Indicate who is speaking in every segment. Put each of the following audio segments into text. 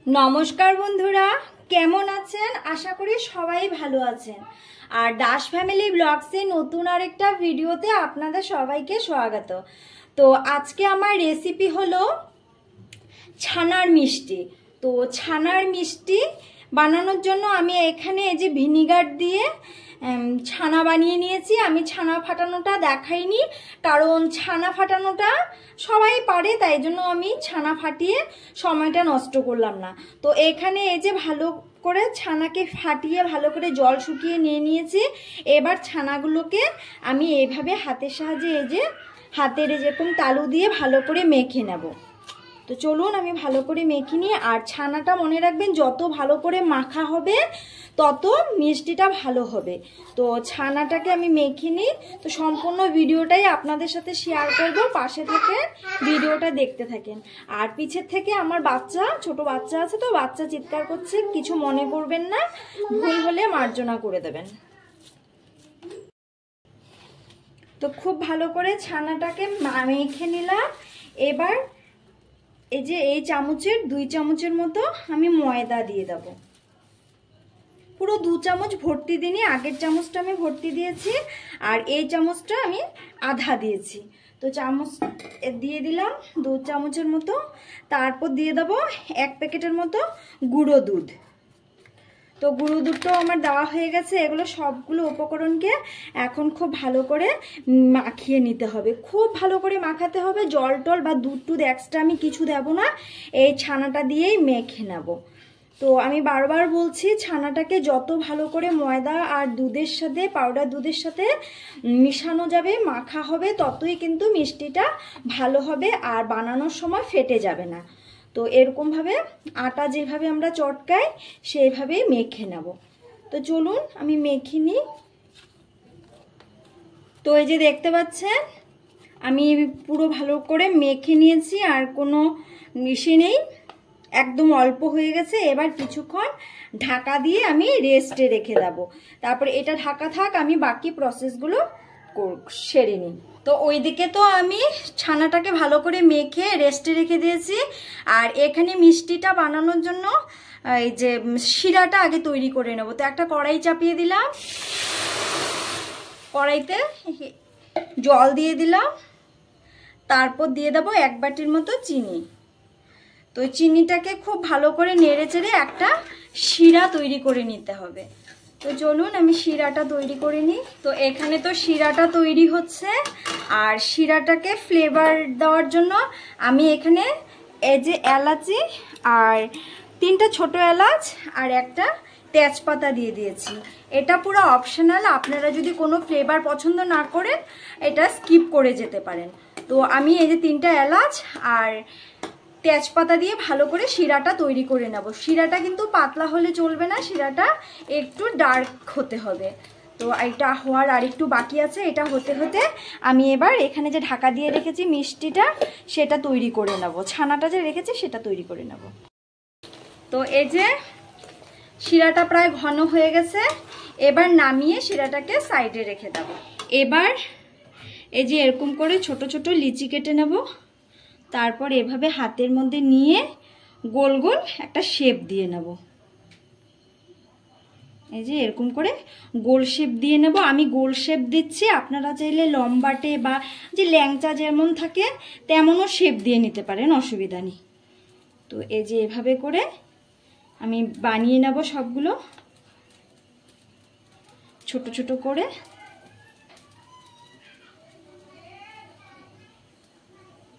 Speaker 1: নমস্কার বন্ধুরা, কেমন আছেন? আশা করি সবাই ভালো আছেন। আর দাস ফ্যামিলি ব্লগসে নতুন আরেকটা ভিডিওতে আপনাদের সবাইকে স্বাগত। তো আজকে আমার রেসিপি হলো ছানার মিষ্টি। তো ছানার মিষ্টি বানানোর জন্য আমি এখানে এই যে ভিনিগার দিয়ে ছানা বানিয়ে নিয়েছি। আমি ছানা ফাটানোটা দেখাইনি, কারণ ছানা ফাটানোটা সবাই পারে, তাই জন্য আমি ছানা ফাটিয়ে সময়টা নষ্ট করলাম না। তো এখানে এই যে ভালো করে ছানাকে ফাটিয়ে ভালো করে জল শুকিয়ে নিয়ে নিয়েছি। এবার ছানাগুলোকে আমি এইভাবে হাতের সাহায্যে এই যে হাতের যেরকম তালু দিয়ে ভালো করে মেখে নেব। তো চলুন আমি ভালো করে মেখে নিই। আর ছানাটা মনে রাখবেন, যত ভালো করে মাখা হবে তত মিষ্টিটা ভালো হবে। তো ছানাটাকে আমি মেখে নিই। তো সম্পূর্ণ ভিডিওটাই আপনাদের সাথে শেয়ার করব, পাশে থেকে ভিডিওটা দেখতে থাকেন। আর পিছের থেকে আমার ছোট বাচ্চা আছে, তো বাচ্চা চিৎকার করছে, কিছু মনে করবেন না, ভুল হলে মার্জনা করে দেবেন। তো খুব ভালো করে ছানাটাকে মেখে নিলাম। এবার এই যে এই চামচের 2 চামচের মতো আমি ময়দা দিয়ে দেব। পুরো 2 চামচ ভর্তি দিইনি, আগের চামচটা আমি ভর্তি দিয়েছি আর এই চামচটা আমি আধা দিয়েছি। তো চামচ দিয়ে দিলাম 2 চামচের মতো। তারপর দিয়ে দেব 1 প্যাকেটের মতো গুঁড়ো দুধ। তো গুঁড়ো দুধটাও আমার দেওয়া হয়ে গেছে। এগুলো সবগুলো উপকরণকে এখন খুব ভালো করে মাখিয়ে নিতে হবে, খুব ভালো করে মাখাতে হবে। জল টল বা দুধ টুধ এক্সট্রা আমি কিছু দেব না, এই ছানাটা দিয়েই মেখে নেব। তো আমি বারবার বলছি, ছানাটাকে যত ভালো করে ময়দা আর দুধের সাথে, পাউডার দুধের সাথে মিশানো যাবে, মাখা হবে, ততই কিন্তু মিষ্টিটা ভালো হবে আর বানানোর সময় ফেটে যাবে না। তো এরকমভাবে আটা যেভাবে আমরা চটকাই সেইভাবেই মেখে নেব। তো চলুন আমি মেখে নিই। তো এই যে দেখতে পাচ্ছেন আমি পুরো ভালো করে মেখে নিয়েছি, আর কোনো মিশে নেই, একদম অল্প হয়ে গেছে। এবার কিছুক্ষণ ঢাকা দিয়ে আমি রেস্টে রেখে দেব। তারপরে এটা ঢাকা থাক, আমি বাকি প্রসেসগুলো সেরে নিই। তো ওইদিকে তো আমি ছানাটাকে ভালো করে মেখে রেস্টে রেখে দিয়েছি। আর এখানে মিষ্টিটা বানানোর জন্য এই যে শিরাটা আগে তৈরি করে নেব। তো একটা কড়াই চাপিয়ে দিলাম, কড়াইতে জল দিয়ে দিলাম, তারপর দিয়ে দেবো 1 বাটির মতো চিনি। তো চিনিটাকে খুব ভালো করে নেড়ে চেড়ে একটা শিরা তৈরি করে নিতে হবে। তো চলুন আমি শিরাটা তৈরি করে নিই। তো এখানে তো শিরাটা তৈরি হচ্ছে, আর শিরাটাকে ফ্লেভার দেওয়ার জন্য আমি এখানে এই যে এলাচি আর 3টা ছোট এলাচ আর একটা তেজপাতা দিয়ে দিয়েছি। এটা পুরো অপশনাল, আপনারা যদি কোনো ফ্লেভার পছন্দ না করেন এটা স্কিপ করে যেতে পারেন। তো আমি এই যে 3টা এলাচ আর তেজপাতা দিয়ে ভালো করে শিরাটা তৈরি করে নেব। শিরাটা কিন্তু পাতলা হলে চলবে না, শিরাটা একটু ডার্ক হতে হবে। তো এটা হওয়ার আর একটু বাকি আছে। এটা হতে হতে আমি এবার এখানে যে ঢাকা দিয়ে রেখেছি মিষ্টিটা, সেটা তৈরি করে নেব। ছানাটা যে রেখেছি সেটা তৈরি করে নেব। তো এই যে শিরাটা প্রায় ঘন হয়ে গেছে, এবার নামিয়ে শিরাটাকে সাইডে রেখে দেব। এবার এই যে এরকম করে ছোট ছোট লিচি কেটে নেব। তারপর এভাবে হাতের মধ্যে নিয়ে গোল গোল একটা শেপ দিয়ে নেব। এই যে এরকম করে গোল শেপ দিয়ে নেব। আমি গোল শেপ দিচ্ছি, আপনারা চাইলে লম্বাটে বা যে ল্যাংচা যেমন থাকে তেমনও শেপ দিয়ে নিতে পারেন, অসুবিধা নেই। তো এই যে এভাবে করে আমি বানিয়ে নেব সবগুলো ছোট ছোট করে।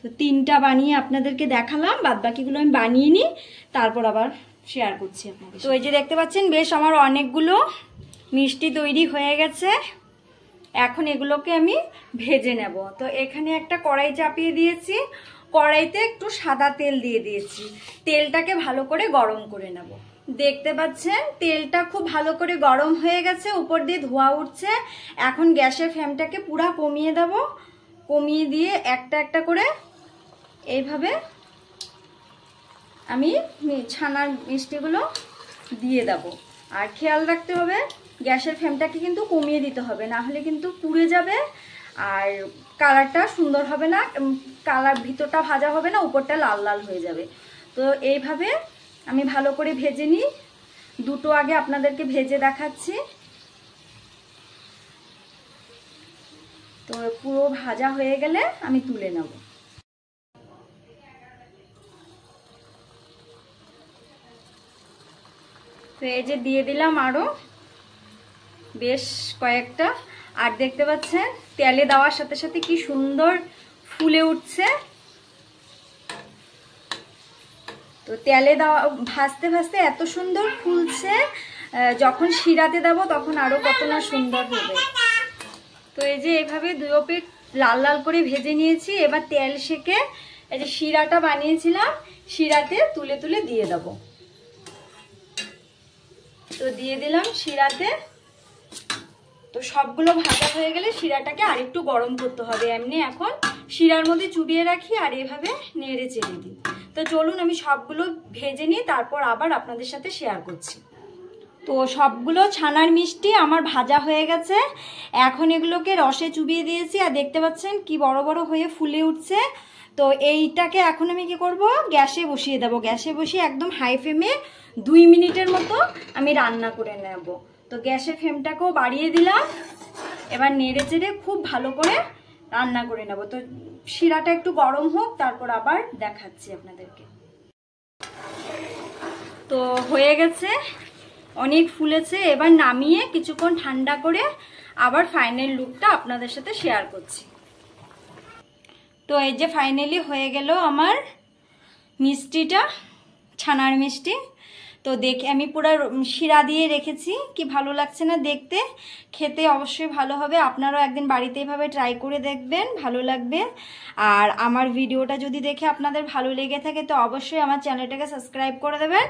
Speaker 1: তো 3টা বানিয়ে আপনাদেরকে দেখালাম, বাদ বাকিগুলো আমি বানিয়ে নিই, তারপর আবার শেয়ার করছি আপনাদের। তো এই যে দেখতে পাচ্ছেন বেশ আমার অনেকগুলো মিষ্টি তৈরি হয়ে গেছে। এখন এগুলোকে আমি ভেজে নেব। তো এখানে একটা কড়াই চাপিয়ে দিয়েছি, কড়াইতে একটু সাদা তেল দিয়ে দিয়েছি। তেলটাকে ভালো করে গরম করে নেব। দেখতে পাচ্ছেন তেলটা খুব ভালো করে গরম হয়ে গেছে, উপর দিয়ে ধোঁয়া উঠছে। এখন গ্যাসের ফ্লেমটাকে পুরো কমিয়ে দেব। কমিয়ে দিয়ে একটা একটা করে এইভাবে আমি ছানার মিষ্টিগুলো দিয়ে দেব। আর খেয়াল রাখতে হবে গ্যাসের ফ্লেমটাকে কিন্তু কমিয়ে দিতে হবে, না হলে কিন্তু পুড়ে যাবে আর কালারটা সুন্দর হবে না, কালার ভিতরটা ভাজা হবে না, উপরটা লাল লাল হয়ে যাবে। তো এইভাবে আমি ভালো করে ভেজে নিই। দুটো আগে আপনাদেরকে ভেজে দেখাচ্ছি। তো পুরো ভাজা হয়ে গেলে আমি তুলে নেব। তো এই যে দিয়ে দিলাম আরো বেশ কয়েকটা। আর দেখতে পাচ্ছেন তেলে দেওয়ার সাথে সাথে কি সুন্দর ফুলে উঠছে। তো তেলে দেওয়া ভাজতে ভাজতে এত সুন্দর ফুলছে, যখন শিরাতে দেবো তখন আরো কত না সুন্দর হবে। তো এই যে এইভাবে দুই পিঠ লাল লাল করে ভেজে নিয়েছি। এবার তেল সেকে এই যে শিরাটা বানিয়েছিলাম শিরাতে তুলে তুলে দিয়ে দেবো। তো দিয়ে দিলাম শিরাতে। তো সবগুলো ভাজা হয়ে গেলে শিরাটাকে আরেকটু গরম করতে হবে। এমনি এখন শিরার মধ্যে চুবিয়ে রাখি আর এভাবে নেড়ে চেড়ে দিই। তো চলুন আমি সবগুলো ভেজে নিই, তারপর আবার আপনাদের সাথে শেয়ার করছি। তো সবগুলো ছানার মিষ্টি আমার ভাজা হয়ে গেছে। এখন এগুলোকে রসে চুবিয়ে দিয়েছি আর দেখতে পাচ্ছেন কি বড় বড় হয়ে ফুলে উঠছে। তো এইটাকে এখন আমি কি করব, গ্যাসে বসিয়ে দেবো। গ্যাসে বসিয়ে একদম হাই ফ্লেমে 2 মিনিটের মতো আমি রান্না করে নেব। তো গ্যাসের ফ্লেমটাকেও বাড়িয়ে দিলাম। এবার নেড়ে চেড়ে খুব ভালো করে রান্না করে নেব। তো শিরাটা একটু গরম হোক, তারপর আবার দেখাচ্ছি আপনাদেরকে। তো হয়ে গেছে, অনেক ফুলেছে। এবার নামিয়ে কিছুক্ষণ ঠান্ডা করে আবার ফাইনাল লুকটা আপনাদের সাথে শেয়ার করছি। তো এই যে ফাইনালি হয়ে গেল আমার মিষ্টিটা, ছানার মিষ্টি। তো দেখে আমি পুরো শিরা দিয়ে রেখেছি, কি ভালো লাগছে না দেখতে। খেতে অবশ্যই ভালো হবে। আপনারাও একদিন বাড়িতে এভাবে ট্রাই করে দেখবেন, ভালো লাগবে। আর আমার ভিডিওটা যদি দেখে আপনাদের ভালো লেগে থাকে তো অবশ্যই আমার চ্যানেলটাকে সাবস্ক্রাইব করে দেবেন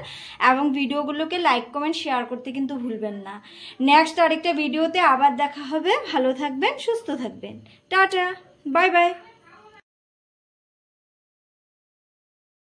Speaker 1: এবং ভিডিওগুলোকে লাইক কমেন্ট শেয়ার করতে কিন্তু ভুলবেন না। নেক্সট আরেকটা ভিডিওতে আবার দেখা হবে। ভালো থাকবেন, সুস্থ থাকবেন। Tata, bye bye.